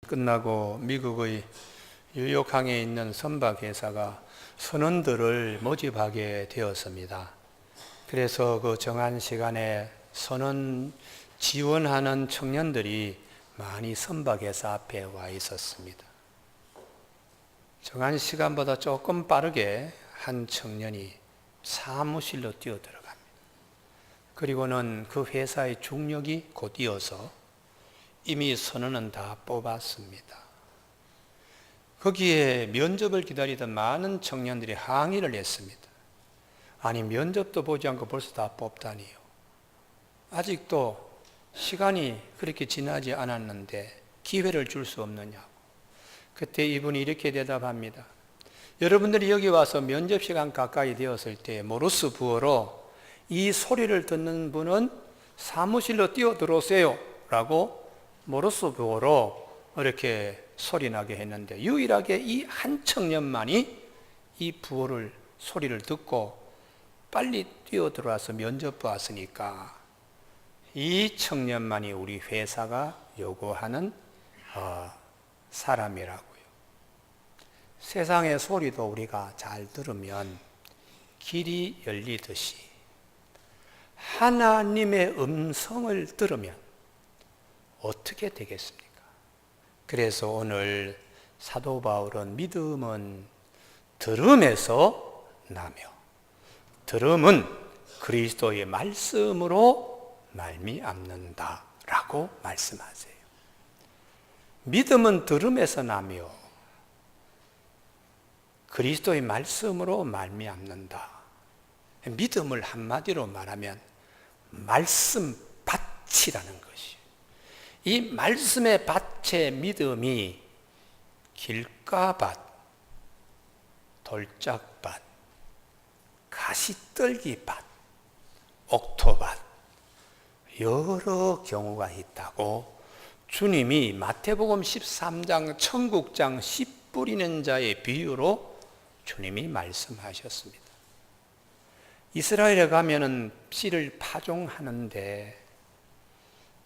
끝나고 미국의 뉴욕항에 있는 선박회사가 선원들을 모집하게 되었습니다. 그래서 그 정한 시간에 선원 지원하는 청년들이 많이 선박회사 앞에 와 있었습니다. 정한 시간보다 조금 빠르게 한 청년이 사무실로 뛰어들어갑니다. 그리고는 그 회사의 중력이 곧이어서 이미 선원은 다 뽑았습니다. 거기에 면접을 기다리던 많은 청년들이 항의를 했습니다. 아니, 면접도 보지 않고 벌써 다 뽑다니요. 아직도 시간이 그렇게 지나지 않았는데 기회를 줄 수 없느냐고. 그때 이분이 이렇게 대답합니다. 여러분들이 여기 와서 면접 시간 가까이 되었을 때 모르스 부어로 이 소리를 듣는 분은 사무실로 뛰어들어오세요 라고 모르스 부어로 이렇게 소리나게 했는데, 유일하게 이 한 청년만이 이 부어를 소리를 듣고 빨리 뛰어들어와서 면접 보았으니까 이 청년만이 우리 회사가 요구하는 사람이라고요. 세상의 소리도 우리가 잘 들으면 길이 열리듯이 하나님의 음성을 들으면 어떻게 되겠습니까? 그래서 오늘 사도 바울은 믿음은 들음에서 나며 들음은 그리스도의 말씀으로 말미암는다 라고 말씀하세요. 믿음은 들음에서 나며 그리스도의 말씀으로 말미암는다. 믿음을 한마디로 말하면 말씀밭이라는 것이에요. 이 말씀의 밭의 믿음이 길가밭, 돌짝밭, 가시떨기밭, 옥토밭 여러 경우가 있다고 주님이 마태복음 13장 천국장 씨 뿌리는 자의 비유로 주님이 말씀하셨습니다. 이스라엘에 가면은 씨를 파종하는데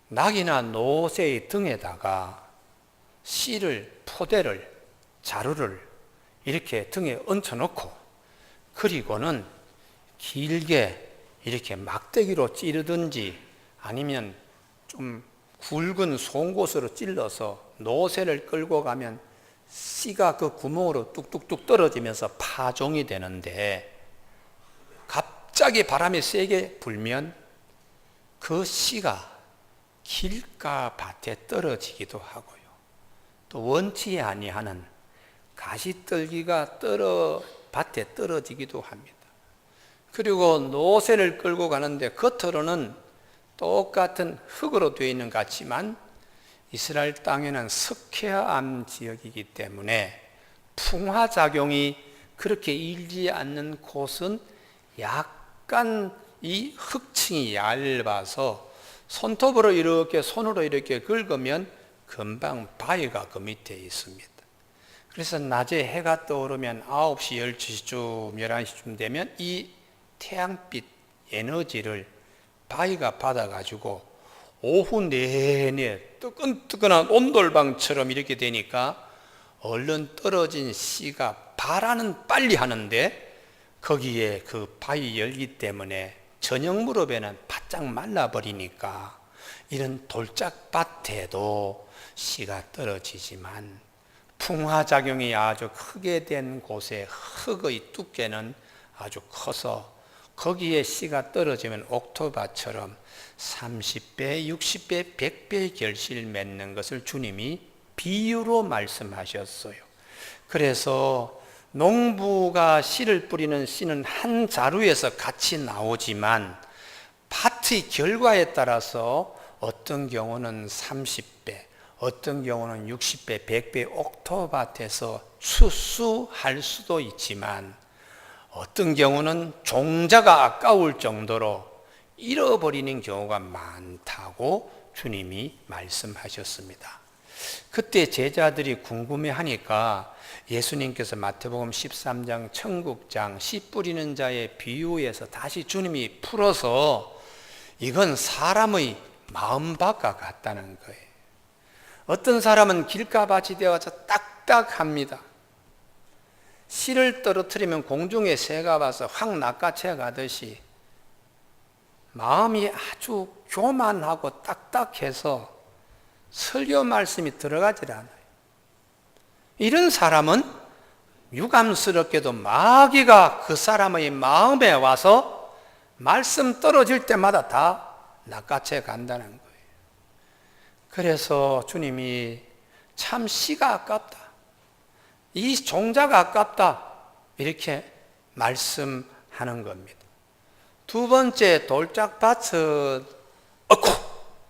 낙이나 노새의 등에다가 씨를, 포대를, 자루를 이렇게 등에 얹혀놓고 그리고는 길게 이렇게 막대기로 찌르든지 아니면 좀 굵은 송곳으로 찔러서 노새를 끌고 가면 씨가 그 구멍으로 뚝뚝뚝 떨어지면서 파종이 되는데, 갑자기 바람이 세게 불면 그 씨가 길가 밭에 떨어지기도 하고요. 또 원치 아니하는 가시떨기가 밭에 떨어지기도 합니다. 그리고 노새를 끌고 가는데 겉으로는 똑같은 흙으로 되어 있는 것 같지만 이스라엘 땅에는 석회암 지역이기 때문에 풍화작용이 그렇게 일지 않는 곳은 약간 이 흙층이 얇아서 손톱으로 이렇게 손으로 이렇게 긁으면 금방 바위가 그 밑에 있습니다. 그래서 낮에 해가 떠오르면 9시, 12시쯤, 11시쯤 되면 이 태양빛 에너지를 바위가 받아가지고 오후 내내 뜨끈뜨끈한 온돌방처럼 이렇게 되니까 얼른 떨어진 씨가 발화는 빨리 하는데 거기에 그 바위 열기 때문에 저녁 무렵에는 바짝 말라버리니까 이런 돌짝밭에도 씨가 떨어지지만 풍화작용이 아주 크게 된 곳에 흙의 두께는 아주 커서 거기에 씨가 떨어지면 옥토밭처럼 30배, 60배, 100배의 결실을 맺는 것을 주님이 비유로 말씀하셨어요. 그래서 농부가 씨를 뿌리는 씨는 한 자루에서 같이 나오지만 밭의 결과에 따라서 어떤 경우는 30배, 어떤 경우는 60배, 100배 옥토밭에서 추수할 수도 있지만 어떤 경우는 종자가 아까울 정도로 잃어버리는 경우가 많다고 주님이 말씀하셨습니다. 그때 제자들이 궁금해하니까 예수님께서 마태복음 13장 천국장 씨 뿌리는 자의 비유에서 다시 주님이 풀어서 이건 사람의 마음밭과 같다는 거예요. 어떤 사람은 길가밭이 되어서 딱딱합니다. 씨를 떨어뜨리면 공중에 새가 와서 확 낚아채 가듯이 마음이 아주 교만하고 딱딱해서 설교 말씀이 들어가질 않아요. 이런 사람은 유감스럽게도 마귀가 그 사람의 마음에 와서 말씀 떨어질 때마다 다 낚아채 간다는 거예요. 그래서 주님이 참 씨가 아깝다, 이 종자가 아깝다, 이렇게 말씀하는 겁니다. 두 번째 돌짝밭은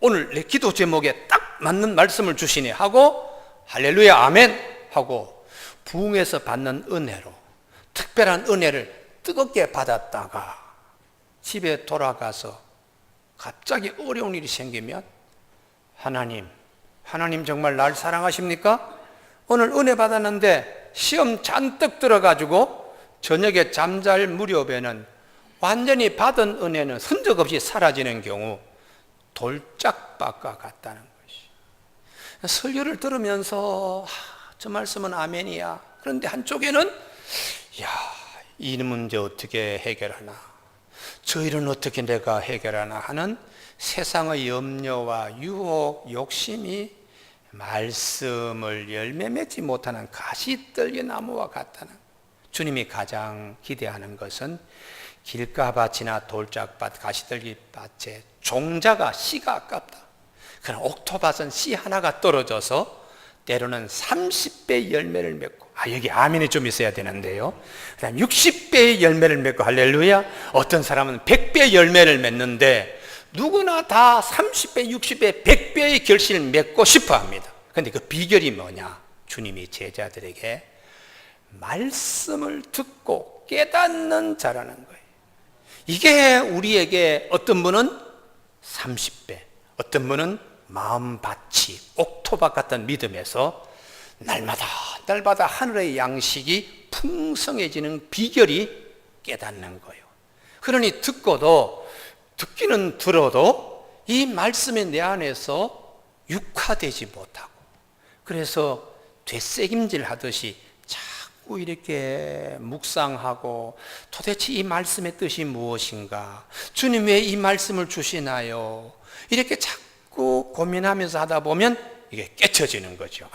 오늘 내 기도 제목에 딱 맞는 말씀을 주시네 하고 할렐루야 아멘 하고 부흥에서 받는 은혜로 특별한 은혜를 뜨겁게 받았다가 집에 돌아가서 갑자기 어려운 일이 생기면 하나님 정말 날 사랑하십니까? 오늘 은혜 받았는데 시험 잔뜩 들어가지고 저녁에 잠잘 무렵에는 완전히 받은 은혜는 흔적 없이 사라지는 경우 돌짝밭과 같다는 것이. 설교를 들으면서 저 말씀은 아멘이야. 그런데 한쪽에는 이 문제 어떻게 해결하나, 저 일은 어떻게 내가 해결하나 하는 세상의 염려와 유혹, 욕심이 말씀을 열매 맺지 못하는 가시떨기 나무와 같다는 거예요. 주님이 가장 기대하는 것은 길가밭이나 돌짝밭, 가시떨기밭의 종자가 씨가 아깝다. 그러나 옥토밭은 씨 하나가 떨어져서 때로는 30배의 열매를 맺고, 여기 아멘이 좀 있어야 되는데요, 그다음 60배의 열매를 맺고, 할렐루야. 어떤 사람은 100배의 열매를 맺는데 누구나 다 30배, 60배, 100배의 결실을 맺고 싶어 합니다. 그런데 그 비결이 뭐냐? 주님이 제자들에게 말씀을 듣고 깨닫는 자라는 거예요. 이게 우리에게 어떤 분은 30배, 어떤 분은 마음밭이 옥토밭 같은 믿음에서 날마다 하늘의 양식이 풍성해지는 비결이 깨닫는 거예요. 그러니 듣기는 들어도 이 말씀이 내 안에서 육화되지 못하고, 그래서 되새김질 하듯이 자꾸 이렇게 묵상하고 도대체 이 말씀의 뜻이 무엇인가, 주님 왜 이 말씀을 주시나요, 이렇게 자꾸 고민하면서 하다 보면 이게 깨쳐지는 거죠.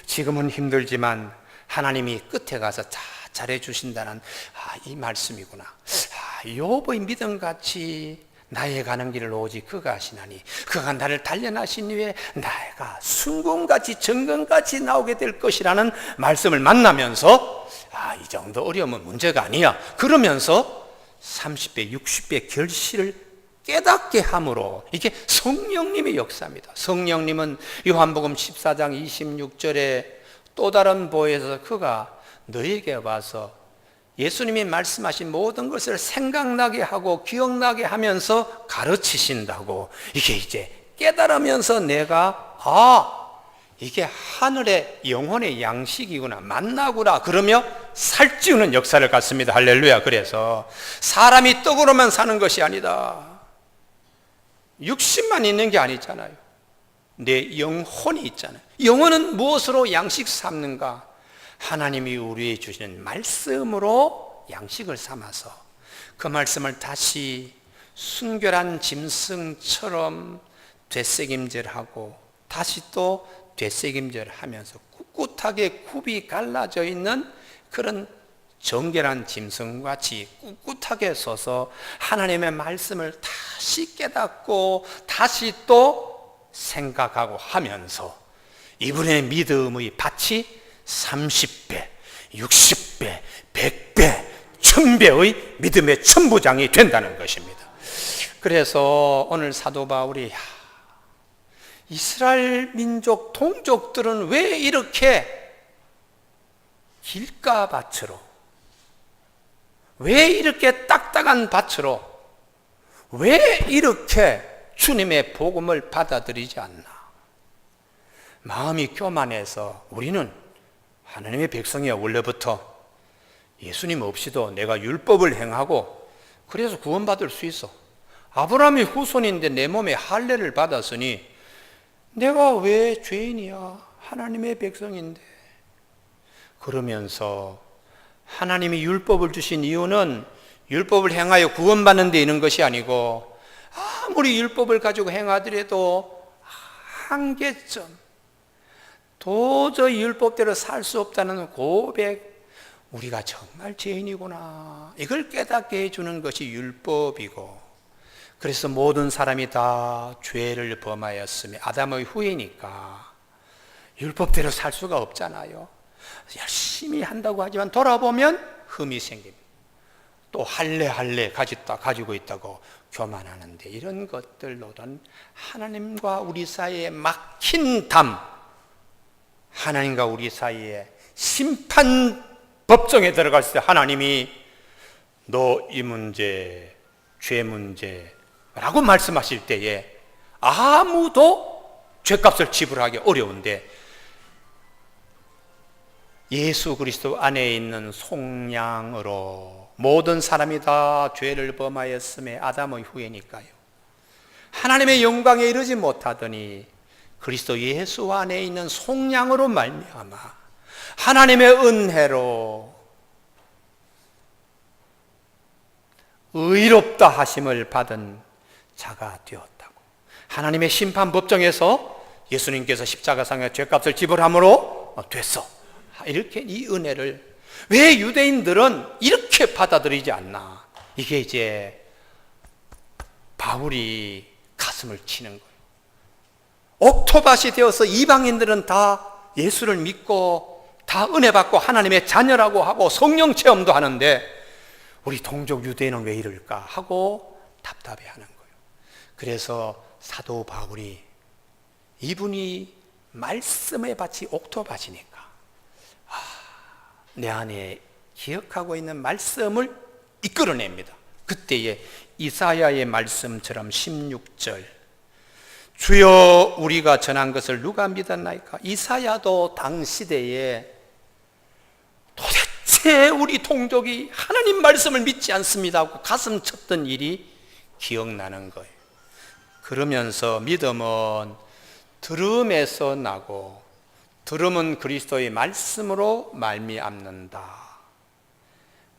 지금은 힘들지만 하나님이 끝에 가서 다 잘해주신다는 이 말씀이구나. 욥의 믿음같이 나의 가는 길을 오직 그가 하시나니 그가 나를 단련하신 후에 내가 순금같이 정금같이 나오게 될 것이라는 말씀을 만나면서 이 정도 어려움은 문제가 아니야, 그러면서 30배, 60배 결실을 깨닫게 함으로, 이게 성령님의 역사입니다. 성령님은 요한복음 14장 26절에 또 다른 보혜사 그가 너에게 와서 예수님이 말씀하신 모든 것을 생각나게 하고 기억나게 하면서 가르치신다고. 이게 이제 깨달으면서 내가 이게 하늘의 영혼의 양식이구나, 만나구나, 그러며 살찌우는 역사를 갖습니다. 할렐루야. 그래서 사람이 떡으로만 사는 것이 아니다, 육신만 있는 게 아니잖아요. 내 영혼이 있잖아요. 영혼은 무엇으로 양식 삼는가? 하나님이 우리에게 주시는 말씀으로 양식을 삼아서 그 말씀을 다시 순결한 짐승처럼 되새김질하고 다시 또 되새김질하면서 꿋꿋하게 굽이 갈라져 있는 그런 정결한 짐승같이 꿋꿋하게 서서 하나님의 말씀을 다시 깨닫고 다시 또 생각하고 하면서 이분의 믿음의 밭이 30배, 60배, 100배, 1000배의 믿음의 천부장이 된다는 것입니다. 그래서 오늘 사도 바울이 이스라엘 민족 동족들은 왜 이렇게 길가밭으로, 왜 이렇게 딱딱한 밭으로, 왜 이렇게 주님의 복음을 받아들이지 않나? 마음이 교만해서 우리는 하나님의 백성이야. 원래부터 예수님 없이도 내가 율법을 행하고 그래서 구원받을 수 있어. 아브라함의 후손인데 내 몸에 할례를 받았으니 내가 왜 죄인이야? 하나님의 백성인데. 그러면서 하나님이 율법을 주신 이유는 율법을 행하여 구원받는 데 있는 것이 아니고 아무리 율법을 가지고 행하더라도 한계점, 도저히 율법대로 살 수 없다는 고백, 우리가 정말 죄인이구나, 이걸 깨닫게 해주는 것이 율법이고, 그래서 모든 사람이 다 죄를 범하였으며 아담의 후예니까 율법대로 살 수가 없잖아요. 열심히 한다고 하지만 돌아보면 흠이 생깁니다. 또 할래 가지고 있다고 교만하는데, 이런 것들로는 하나님과 우리 사이에 막힌 담, 하나님과 우리 사이에 심판 법정에 들어갔을 때 하나님이 너 이 문제, 죄 문제라고 말씀하실 때에 아무도 죄값을 지불하기 어려운데, 예수 그리스도 안에 있는 속량으로 모든 사람이 다 죄를 범하였음에 아담의 후예니까요, 하나님의 영광에 이르지 못하더니 그리스도 예수 안에 있는 속량으로 말미암아 하나님의 은혜로 의롭다 하심을 받은 자가 되었다고. 하나님의 심판 법정에서 예수님께서 십자가상의 죄값을 지불함으로 됐어, 이렇게 이 은혜를 왜 유대인들은 이렇게 받아들이지 않나? 이게 이제 바울이 가슴을 치는 거예요. 옥토밭이 되어서 이방인들은 다 예수를 믿고 다 은혜 받고 하나님의 자녀라고 하고 성령 체험도 하는데 우리 동족 유대인은 왜 이럴까 하고 답답해하는 거예요. 그래서 사도 바울이, 이분이 말씀의 밭이 옥토밭이니까 내 안에 기억하고 있는 말씀을 이끌어냅니다. 그때에 이사야의 말씀처럼 16절, 주여 우리가 전한 것을 누가 믿었나이까? 이사야도 당시대에 도대체 우리 동족이 하나님 말씀을 믿지 않습니다 하고 가슴 쳤던 일이 기억나는 거예요. 그러면서 믿음은 들음에서 나고 들음은 그리스도의 말씀으로 말미암는다.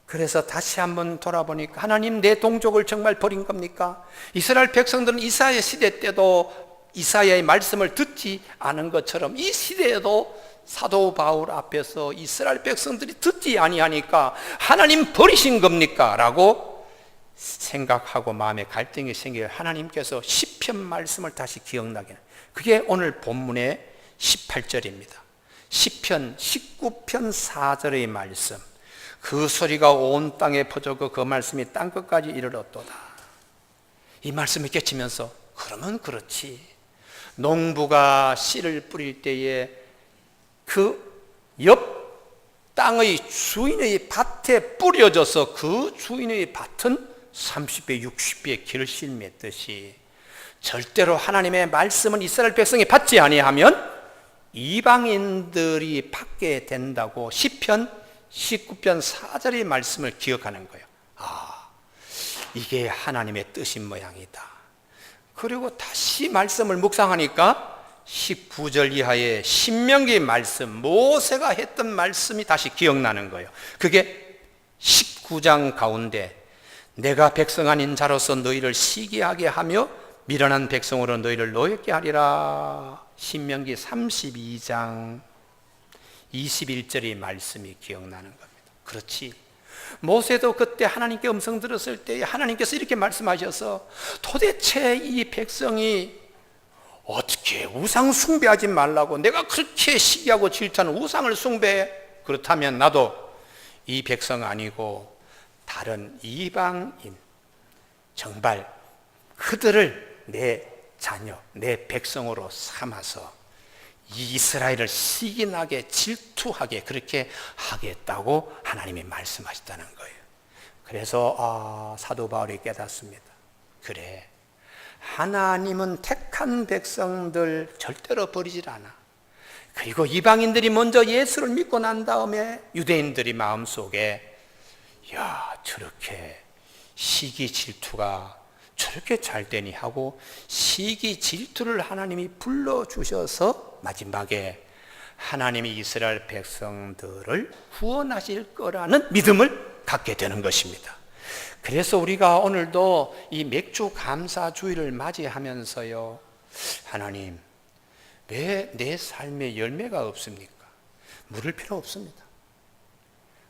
그래서 다시 한번 돌아보니까 하나님, 내 동족을 정말 버린 겁니까? 이스라엘 백성들은 이사야 시대 때도 이사야의 말씀을 듣지 않은 것처럼 이 시대에도 사도 바울 앞에서 이스라엘 백성들이 듣지 아니하니까 하나님 버리신 겁니까? 라고 생각하고 마음에 갈등이 생겨요. 하나님께서 시편 말씀을 다시 기억나게 해요. 그게 오늘 본문의 18절입니다. 시편 19편 4절의 말씀, 그 소리가 온 땅에 퍼졌고 그 말씀이 땅끝까지 이르렀도다. 이 말씀을 깨치면서 그러면 그렇지, 농부가 씨를 뿌릴 때에 그 옆 땅의 주인의 밭에 뿌려져서 그 주인의 밭은 30배 60배의 결실 맺듯이 절대로 하나님의 말씀은 이스라엘 백성이 받지 아니하면 이방인들이 받게 된다고 시편 19편 4절의 말씀을 기억하는 거예요. 이게 하나님의 뜻인 모양이다. 그리고 다시 말씀을 묵상하니까 19절 이하의 신명기 말씀, 모세가 했던 말씀이 다시 기억나는 거예요. 그게 19장 가운데 내가 백성 아닌 자로서 너희를 시기하게 하며 미련한 백성으로 너희를 노엽게 하리라. 신명기 32장 21절의 말씀이 기억나는 겁니다. 그렇지, 모세도 그때 하나님께 음성 들었을 때 하나님께서 이렇게 말씀하셔서 도대체 이 백성이 어떻게 우상 숭배하지 말라고, 내가 그렇게 시기하고 질투하는 우상을 숭배해? 그렇다면 나도 이 백성 아니고 다른 이방인, 정말 그들을 내 자녀, 내 백성으로 삼아서 이스라엘을 시기나게 질투하게 그렇게 하겠다고 하나님이 말씀하셨다는 거예요. 그래서 사도 바울이 깨닫습니다. 그래, 하나님은 택한 백성들 절대로 버리질 않아. 그리고 이방인들이 먼저 예수를 믿고 난 다음에 유대인들이 마음속에, 야, 저렇게 시기 질투가 저렇게 잘 되니 하고 시기 질투를 하나님이 불러주셔서 마지막에 하나님이 이스라엘 백성들을 구원하실 거라는 믿음을 갖게 되는 것입니다. 그래서 우리가 오늘도 이 맥주 감사주의를 맞이하면서요, 하나님, 왜 내 삶에 열매가 없습니까? 물을 필요 없습니다.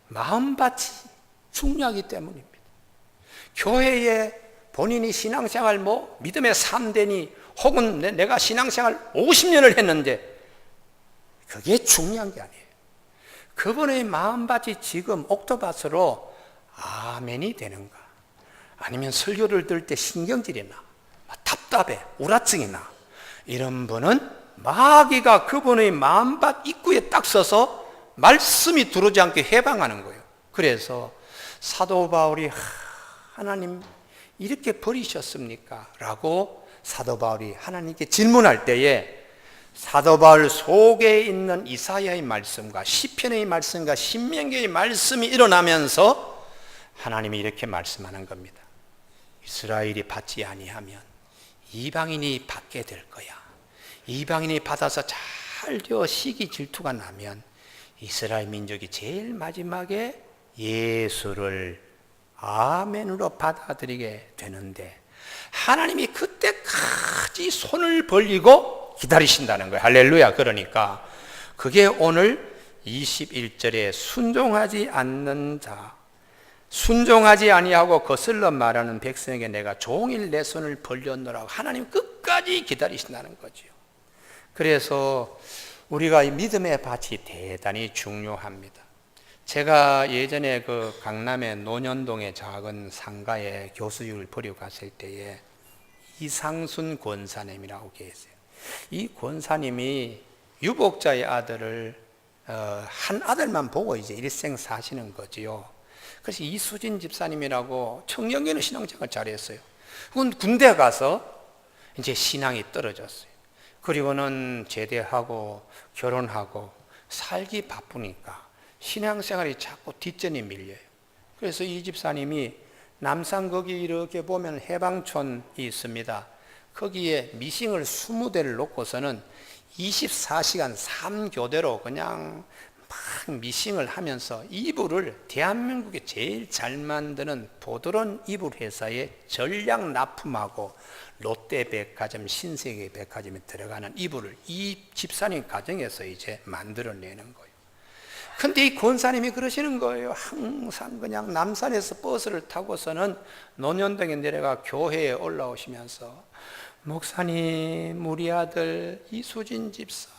마음밭이 중요하기 때문입니다. 교회에 본인이 신앙생활 믿음의 3대니 혹은 내가 신앙생활 50년을 했는데 그게 중요한 게 아니에요. 그분의 마음밭이 지금 옥토밭으로 아멘이 되는가? 아니면 설교를 들을 때 신경질이 나, 답답해, 우라증이 나, 이런 분은 마귀가 그분의 마음밭 입구에 딱 서서 말씀이 들어오지 않게 해방하는 거예요. 그래서 사도 바울이 하나님 이렇게 버리셨습니까? 라고 사도 바울이 하나님께 질문할 때에 사도 바울 속에 있는 이사야의 말씀과 시편의 말씀과 신명기의 말씀이 일어나면서 하나님이 이렇게 말씀하는 겁니다. 이스라엘이 받지 아니하면 이방인이 받게 될 거야. 이방인이 받아서 잘 되어 시기 질투가 나면 이스라엘 민족이 제일 마지막에 예수를 아멘으로 받아들이게 되는데 하나님이 그때까지 손을 벌리고 기다리신다는 거예요. 할렐루야. 그러니까 그게 오늘 21절에 순종하지 않는 자, 순종하지 아니하고 거슬러 말하는 백성에게 내가 종일 내 손을 벌렸노라고 하나님 끝까지 기다리신다는 거죠. 그래서 우리가 이 믿음의 밭이 대단히 중요합니다. 제가 예전에 그 강남의 논현동의 작은 상가에 교수직을 버리고 갔을 때에 이상순 권사님이라고 계세요. 이 권사님이 유복자의 아들을 한 아들만 보고 이제 일생 사시는 거지요. 그래서 이수진 집사님이라고 청년기는 신앙생활 잘했어요. 그건 군대 가서 이제 신앙이 떨어졌어요. 그리고는 제대하고 결혼하고 살기 바쁘니까 신앙생활이 자꾸 뒷전이 밀려요. 그래서 이 집사님이 남산 거기 이렇게 보면 해방촌이 있습니다. 거기에 미싱을 20대를 놓고서는 24시간 3교대로 그냥 막 미싱을 하면서 이불을 대한민국에 제일 잘 만드는 보드론 이불 회사에 전량 납품하고 롯데백화점, 신세계백화점에 들어가는 이불을 이 집사님 가정에서 이제 만들어내는 거예요. 근데 이 권사님이 그러시는 거예요. 항상 그냥 남산에서 버스를 타고서는 논현동에 내려가 교회에 올라오시면서 목사님, 우리 아들 이수진 집사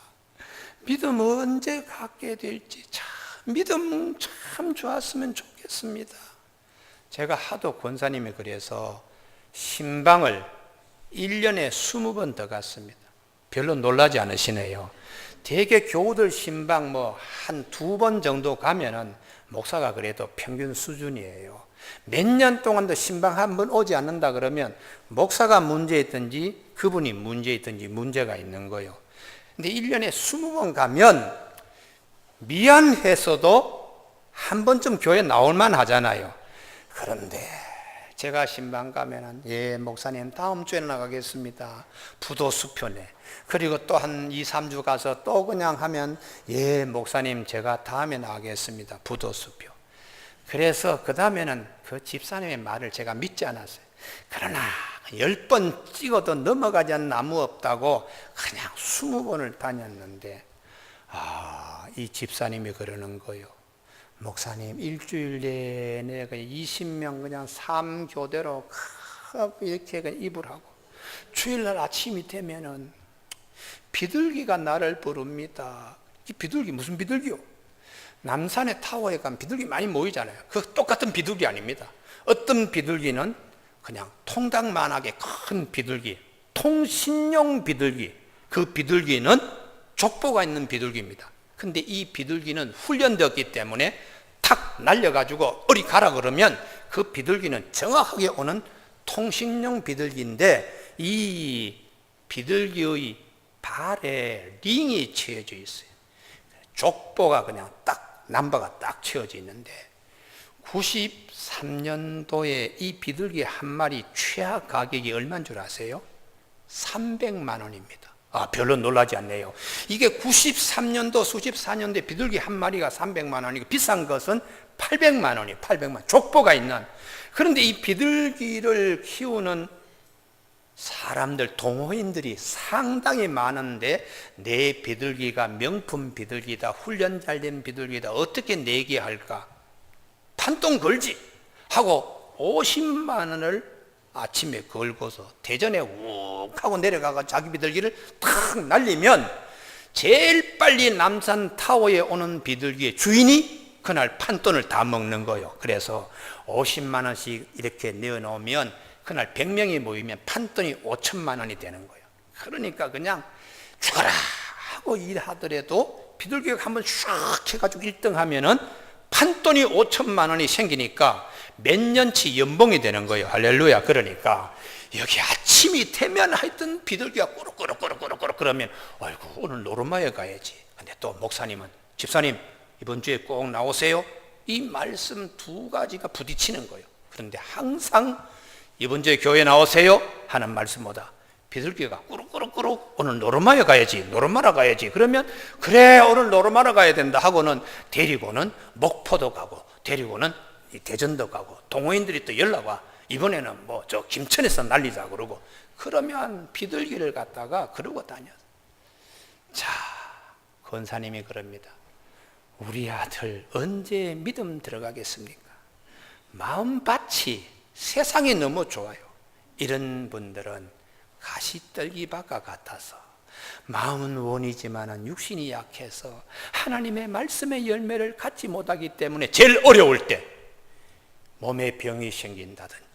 믿음 언제 갖게 될지 참 믿음 참 좋았으면 좋겠습니다. 제가 하도 권사님이 그래서 신방을 1년에 20번 더 갔습니다. 별로 놀라지 않으시네요. 대개 교우들 신방 한 2번 정도 가면은 목사가 그래도 평균 수준이에요. 몇 년 동안도 신방 한 번 오지 않는다 그러면 목사가 문제있든지 그분이 문제있든지 문제가 있는 거예요. 근데 1년에 20번 가면 미안해서도 한 번쯤 교회 나올만 하잖아요. 그런데 제가 신방 가면은 예 목사님 다음 주에 나가겠습니다. 부도수표네. 그리고 또 한 2, 3주 가서 또 그냥 하면 예 목사님 제가 다음에 나가겠습니다. 부도수표. 그래서 그 다음에는 그 집사님의 말을 제가 믿지 않았어요. 그러나 10번 찍어도 넘어가지 않는 나무 없다고 그냥 20번을 다녔는데 이 집사님이 그러는 거예요. 목사님 일주일 내내 20명 그냥 3교대로 이렇게 입을 하고 주일날 아침이 되면은 비둘기가 나를 부릅니다. 이 비둘기 무슨 비둘기요? 남산의 타워에 가면 비둘기 많이 모이잖아요. 그 똑같은 비둘기 아닙니다. 어떤 비둘기는 그냥 통닭만하게 큰 비둘기, 통신용 비둘기, 그 비둘기는 족보가 있는 비둘기입니다. 근데 이 비둘기는 훈련되었기 때문에 탁 날려가지고 어리 가라 그러면 그 비둘기는 정확하게 오는 통신용 비둘기인데 이 비둘기의 발에 링이 채워져 있어요. 족보가 그냥 딱 남바가 딱 채워져 있는데 93년도에 이 비둘기 한 마리 최하 가격이 얼마인 줄 아세요? 300만 원입니다. 별로 놀라지 않네요. 이게 93년도, 94년도에 비둘기 한 마리가 300만 원이고 비싼 것은 800만 원이에요. 800만. 족보가 있는. 그런데 이 비둘기를 키우는 사람들, 동호인들이 상당히 많은데 내 비둘기가 명품 비둘기다, 훈련 잘 된 비둘기다, 어떻게 내게 할까? 판돈 걸지 하고 50만 원을 아침에 걸고서 대전에 욱 하고 내려가서 자기 비둘기를 탁 날리면 제일 빨리 남산타워에 오는 비둘기의 주인이 그날 판돈을 다 먹는 거예요. 그래서 50만 원씩 이렇게 내어놓으면 그날 100명이 모이면 판돈이 5천만 원이 되는 거예요. 그러니까 그냥 죽어라 하고 일하더라도 비둘기가 한번 슉 해가지고 1등 하면은 판돈이 5천만 원이 생기니까 몇 년치 연봉이 되는 거예요. 할렐루야. 그러니까 여기 아침이 되면 하여튼 비둘기가 꾸룩꾸룩꾸룩꾸룩 그러면 아이고 오늘 노르마에 가야지. 근데 또 목사님은 집사님 이번 주에 꼭 나오세요. 이 말씀 두 가지가 부딪히는 거예요. 그런데 항상 이번 주에 교회 나오세요 하는 말씀보다 비둘기가 꾸룩꾸룩꾸룩 오늘 노르마에 가야지, 노르마라 가야지. 그러면 그래 오늘 노르마라 가야 된다 하고는 데리고는 목포도 가고 데리고는 대전도 가고 동호인들이 또 연락 와. 이번에는 뭐 저 김천에서 날리자 그러고 그러면 비둘기를 갖다가 그러고 다녀. 자, 권사님이 그럽니다. 우리 아들 언제 믿음 들어가겠습니까? 마음밭이 세상이 너무 좋아요. 이런 분들은 가시떨기밭과 같아서 마음은 원이지만 육신이 약해서 하나님의 말씀의 열매를 갖지 못하기 때문에 제일 어려울 때 몸에 병이 생긴다든지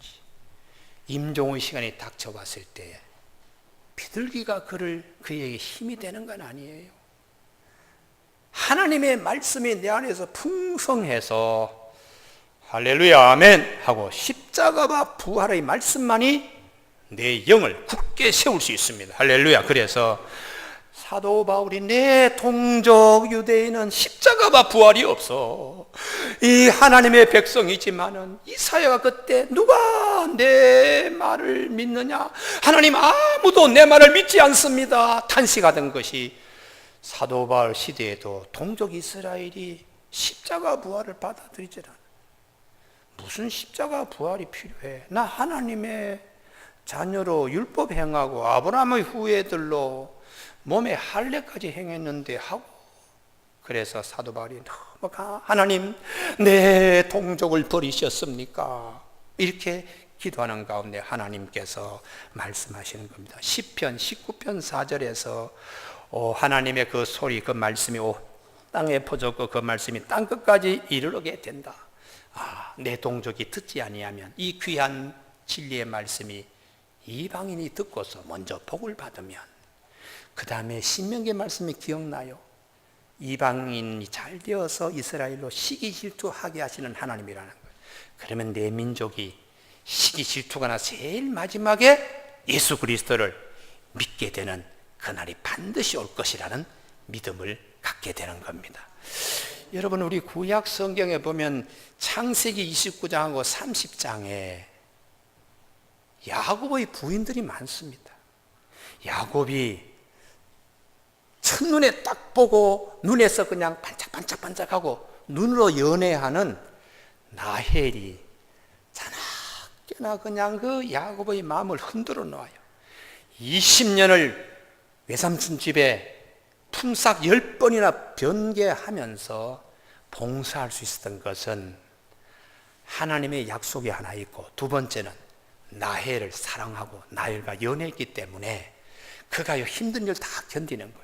임종의 시간이 닥쳐왔을 때 비둘기가 그에게 힘이 되는 건 아니에요. 하나님의 말씀이 내 안에서 풍성해서 할렐루야 아멘 하고 십자가와 부활의 말씀만이 내 영을 굳게 세울 수 있습니다. 할렐루야. 그래서 사도 바울이 내 동족 유대인은 십자가와 부활이 없어. 이 하나님의 백성이지만은 이사야가 그때 누가 내 말을 믿느냐? 하나님 아무도 내 말을 믿지 않습니다. 탄식하던 것이 사도 바울 시대에도 동족 이스라엘이 십자가 부활을 받아들이지 않아. 무슨 십자가 부활이 필요해? 나 하나님의 자녀로 율법 행하고 아브라함의 후예들로 몸에 할례까지 행했는데 하고 그래서 사도 바울이 너무 하나님 내 동족을 버리셨습니까? 이렇게 기도하는 가운데 하나님께서 말씀하시는 겁니다. 시편 19편 4절에서 하나님의 그 소리 그 말씀이 땅에 퍼졌고 그 말씀이 땅 끝까지 이르게 된다. 내 동족이 듣지 아니하면 이 귀한 진리의 말씀이 이방인이 듣고서 먼저 복을 받으면 그 다음에 신명기 말씀이 기억나요. 이방인이 잘 되어서 이스라엘로 시기 질투하게 하시는 하나님이라는 거예요. 그러면 내 민족이 시기 질투가 나 제일 마지막에 예수 그리스도를 믿게 되는 그날이 반드시 올 것이라는 믿음을 갖게 되는 겁니다. 여러분 우리 구약 성경에 보면 창세기 29장하고 30장에 야곱의 부인들이 많습니다. 야곱이 첫눈에 딱 보고 눈에서 그냥 반짝반짝반짝하고 눈으로 연애하는 라헬이 자나깨나 그냥 그 야곱의 마음을 흔들어 놓아요. 20년을 외삼촌 집에 품삯 10번이나 변개하면서 봉사할 수 있었던 것은 하나님의 약속이 하나 있고 두 번째는 라헬을 사랑하고 라헬과 연애했기 때문에 그가 힘든 일 다 견디는 거예요.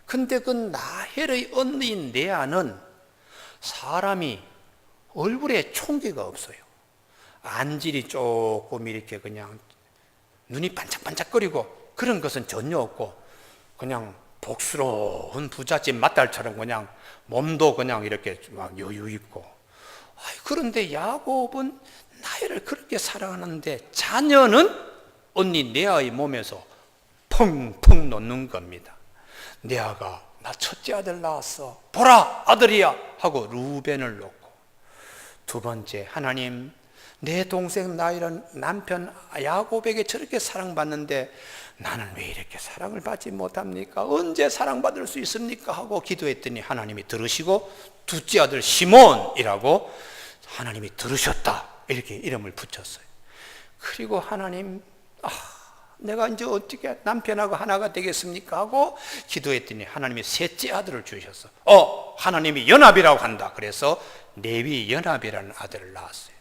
근데 그 라헬의 언니인 레아는 사람이 얼굴에 총기가 없어요. 안질이 조금 이렇게 그냥 눈이 반짝반짝거리고 그런 것은 전혀 없고 그냥 복스러운 부잣집 맏딸처럼 그냥 몸도 그냥 이렇게 막 여유 있고. 그런데 야곱은 라헬을 그렇게 사랑하는데 자녀는 언니 레아의 몸에서 펑펑 놓는 겁니다. 레아가 나 첫째 아들 낳았어. 보라 아들이야 하고 루벤을 놓고 두 번째, 하나님, 내 동생 나이런 남편 야곱에게 저렇게 사랑받는데 나는 왜 이렇게 사랑을 받지 못합니까? 언제 사랑받을 수 있습니까? 하고 기도했더니 하나님이 들으시고 둘째 아들 시몬이라고 하나님이 들으셨다, 이렇게 이름을 붙였어요. 그리고 하나님, 내가 이제 어떻게 남편하고 하나가 되겠습니까? 하고 기도했더니 하나님이 셋째 아들을 주셨어. 하나님이 연합이라고 한다. 그래서 레위 연합이라는 아들을 낳았어요.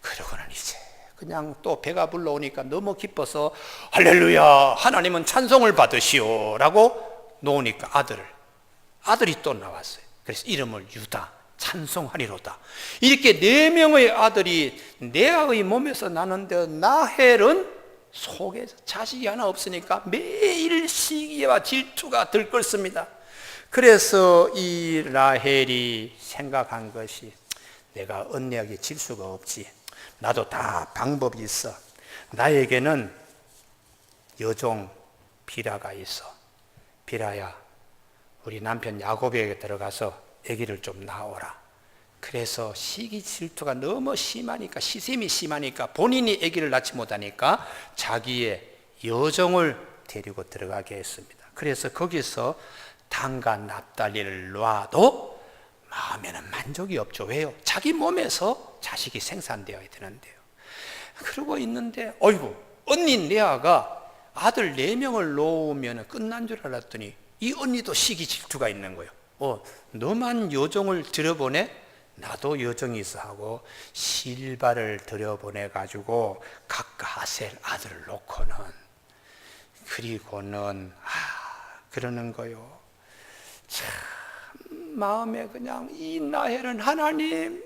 그러고는 이제 그냥 또 배가 불러오니까 너무 기뻐서 할렐루야, 하나님은 찬송을 받으시오 라고 놓으니까 아들이 또 나왔어요. 그래서 이름을 유다, 찬송하리로다. 이렇게 4명의 아들이 레아의 몸에서 나는데 라헬은 속에서 자식이 하나 없으니까 매일 시기와 질투가 들끓습니다. 그래서 이 라헬이 생각한 것이, 내가 언니에게 질 수가 없지, 나도 다 방법이 있어. 나에게는 여종 비라가 있어. 비라야, 우리 남편 야곱에게 들어가서 아기를 좀 낳아오라. 그래서 시기 질투가 너무 심하니까, 시샘이 심하니까 본인이 아기를 낳지 못하니까 자기의 여종을 데리고 들어가게 했습니다. 그래서 거기서 단과 납달리를 놔도 마음에는 만족이 없죠. 왜요? 자기 몸에서 자식이 생산되어야 되는데요. 그러고 있는데 어이구, 언니 레아가 아들 4명을 놓으면 끝난 줄 알았더니 이 언니도 시기 질투가 있는 거예요. 너만 여종을 들여보내? 나도 여종이 있어 하고 실바를 들여보내가지고 각각 아셀 아들을 놓고는, 그리고는 그러는 거요. 참 마음에 그냥, 이 라헬은 하나님,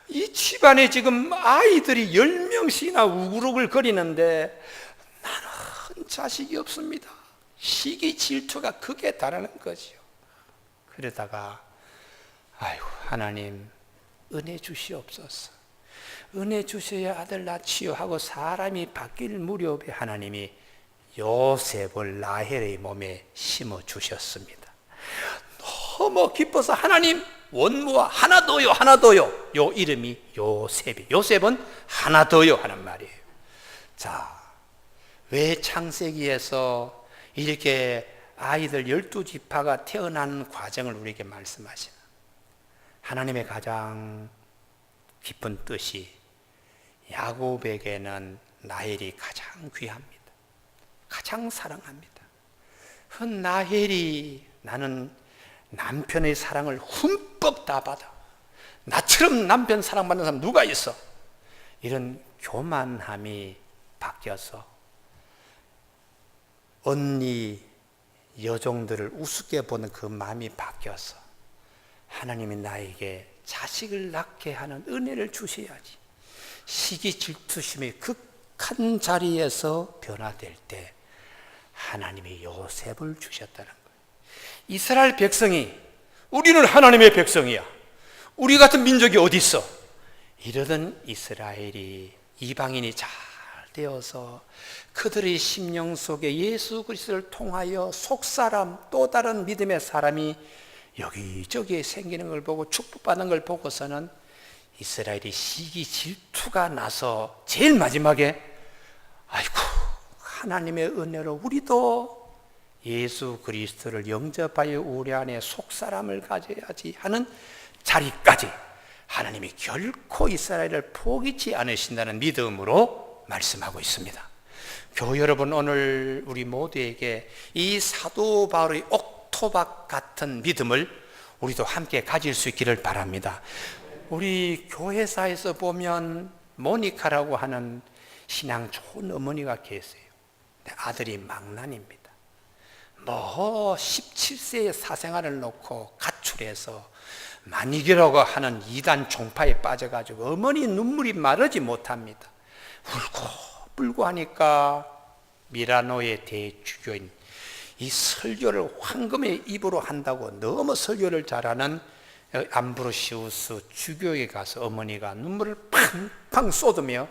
이 집안에 지금 아이들이 10명씩이나 우글우글 거리는데 나는 자식이 없습니다. 시기 질투가 극에 달하는 거지요. 그러다가 아이고, 하나님 은혜 주시옵소서, 은혜 주셔야 아들 낳지요 하고 사람이 바뀔 무렵에 하나님이 요셉을 라헬의 몸에 심어 주셨습니다. 너무 기뻐서 하나님, 원무와 하나 더요, 하나 더요. 요 이름이 요셉은 하나 더요 하는 말이에요. 자, 왜 창세기에서 이렇게 아이들 12지파가 태어나는 과정을 우리에게 말씀하시나? 하나님의 가장 깊은 뜻이, 야곱에게는 라헬이 가장 귀합니다. 가장 사랑합니다. 그 라헬이, 나는 남편의 사랑을 흠뻑 다 받아, 나처럼 남편 사랑받는 사람 누가 있어? 이런 교만함이 바뀌어서 언니 여종들을 우습게 보는 그 마음이 바뀌어서 하나님이 나에게 자식을 낳게 하는 은혜를 주셔야지. 시기 질투심이 극한 자리에서 변화될 때 하나님이 요셉을 주셨다는 거예요. 이스라엘 백성이, 우리는 하나님의 백성이야, 우리 같은 민족이 어디 있어? 이러던 이스라엘이 이방인이 잘 되어서 그들의 심령 속에 예수 그리스도를 통하여 속사람, 또 다른 믿음의 사람이 여기저기 생기는 걸 보고 축복받는 걸 보고서는 이스라엘이 시기 질투가 나서 제일 마지막에 아이고, 하나님의 은혜로 우리도 예수 그리스도를 영접하여 우리 안에 속사람을 가져야지 하는 자리까지 하나님이 결코 이스라엘을 포기치 않으신다는 믿음으로 말씀하고 있습니다. 교회 여러분, 오늘 우리 모두에게 이 사도 바울의 옥토박 같은 믿음을 우리도 함께 가질 수 있기를 바랍니다. 우리 교회사에서 보면 모니카라고 하는 신앙 좋은 어머니가 계세요. 아들이 망난입니다. 17세의 사생활을 놓고 가출해서 만이기라고 하는 이단 종파에 빠져가지고 어머니 눈물이 마르지 못합니다. 울고 불고 하니까 미라노의 대주교인, 이 설교를 황금의 입으로 한다고 너무 설교를 잘하는 암브로시우스 주교에 가서 어머니가 눈물을 팡팡 쏟으며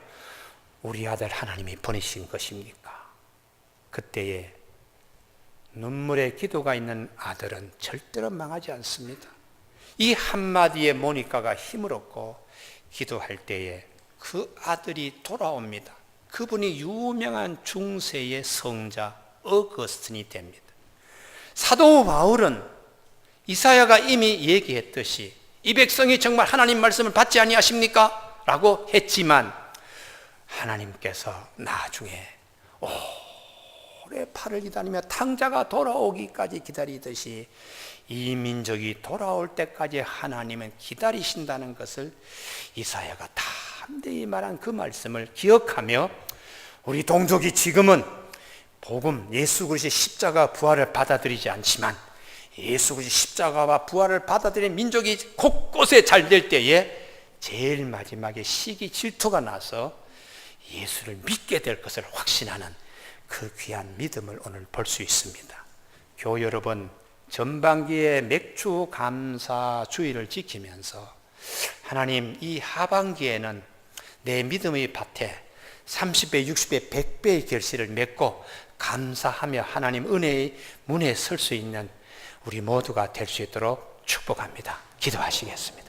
우리 아들 하나님이 보내신 것입니까? 그때에 눈물의 기도가 있는 아들은 절대로 망하지 않습니다. 이 한마디에 모니카가 힘을 얻고 기도할 때에 그 아들이 돌아옵니다. 그분이 유명한 중세의 성자 어거스틴이 됩니다. 사도 바울은 이사야가 이미 얘기했듯이 이 백성이 정말 하나님 말씀을 받지 아니하십니까? 라고 했지만 하나님께서 나중에 오래 팔을 기다리며 탕자가 돌아오기까지 기다리듯이 이 민족이 돌아올 때까지 하나님은 기다리신다는 것을 이사야가 담대히 말한 그 말씀을 기억하며 우리 동족이 지금은 복음 예수 그리스도의 십자가 부활을 받아들이지 않지만 예수 그리스도의 십자가와 부활을 받아들인 민족이 곳곳에 잘 될 때에 제일 마지막에 시기 질투가 나서 예수를 믿게 될 것을 확신하는 그 귀한 믿음을 오늘 볼 수 있습니다. 교우 여러분, 전반기에 맥주 감사 주일을 지키면서 하나님 이 하반기에는 내 믿음의 밭에 30배, 60배, 100배의 결실을 맺고 감사하며 하나님 은혜의 문에 설 수 있는 우리 모두가 될 수 있도록 축복합니다. 기도하시겠습니다.